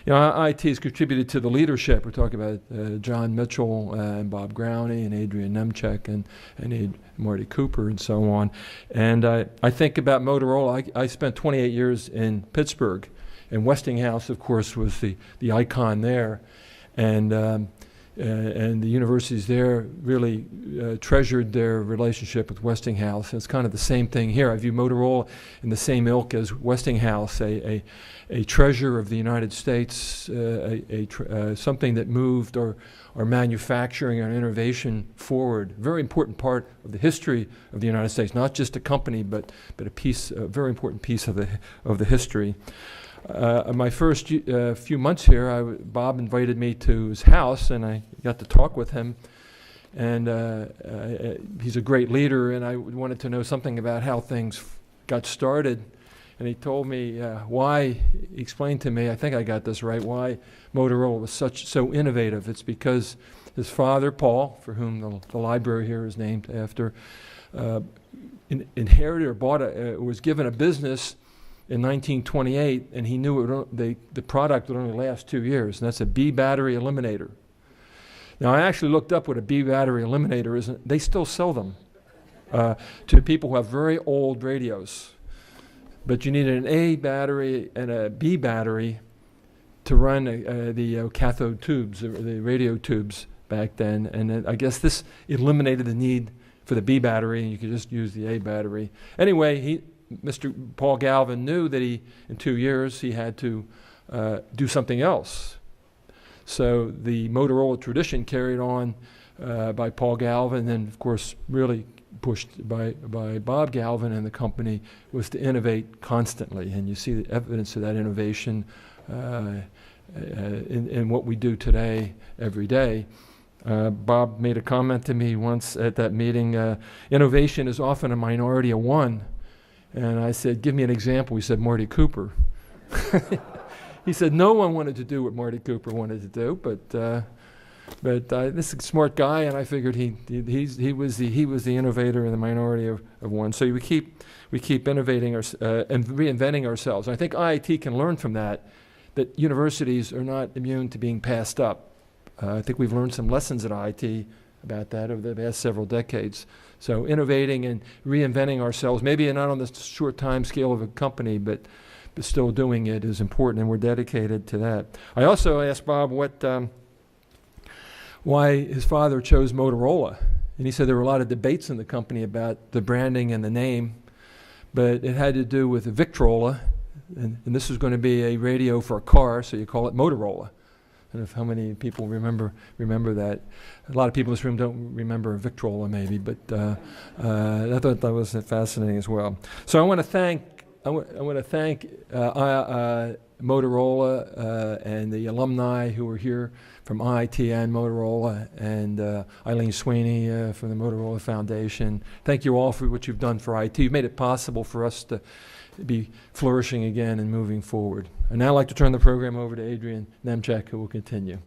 You know, IIT has contributed to the leadership. We're talking about John Mitchell and Bob Growney and Adrian Nemchek and Marty Cooper and so on. And I think about Motorola. I spent 28 years in Pittsburgh, and Westinghouse, of course, was the icon there. And the universities there really treasured their relationship with Westinghouse. And it's kind of the same thing here. I view Motorola in the same ilk as Westinghouse, a treasure of the United States, something that moved our manufacturing and innovation forward. Very important part of the history of the United States, not just a company, but a very important piece of the history. My first few months here, Bob invited me to his house, and I got to talk with him. And he's a great leader, and I wanted to know something about how things got started. And he told me he explained to me, I think I got this right, why Motorola was so innovative. It's because his father, Paul, for whom the library here is named after, inherited or was given a business in 1928, and he knew the product would only last 2 years, and that's a B battery eliminator. Now, I actually looked up what a B battery eliminator is, and they still sell them to people who have very old radios. But you needed an A battery and a B battery to run the cathode tubes, the radio tubes back then, and I guess this eliminated the need for the B battery, and you could just use the A battery. Anyway, Mr. Paul Galvin knew that in 2 years, he had to do something else. So the Motorola tradition carried on by Paul Galvin, and of course, really pushed by Bob Galvin and the company, was to innovate constantly. And you see the evidence of that innovation in what we do today, every day. Bob made a comment to me once at that meeting, innovation is often a minority of one. And I said, give me an example. He said, Marty Cooper. He said no one wanted to do what Marty Cooper wanted to do, but this is a smart guy, and I figured he was the innovator in the minority of one. So we keep innovating and reinventing ourselves. And I think IIT can learn from that universities are not immune to being passed up. I think we've learned some lessons at IIT about that over the past several decades. So innovating and reinventing ourselves, maybe not on the short time scale of a company, but still doing it is important, and we're dedicated to that. I also asked Bob why his father chose Motorola. And he said there were a lot of debates in the company about the branding and the name, but it had to do with the Victrola, and this was going to be a radio for a car, so you call it Motorola. And how many people remember that? A lot of people in this room don't remember Victrola, maybe, but I thought that was fascinating as well. So I want to thank Motorola and the alumni who were here from IIT and Motorola, and Eileen Sweeney from the Motorola Foundation. Thank you all for what you've done for IIT. You've made it possible for us to be flourishing again and moving forward. I'd now like to turn the program over to Adrian Nemchek, who will continue.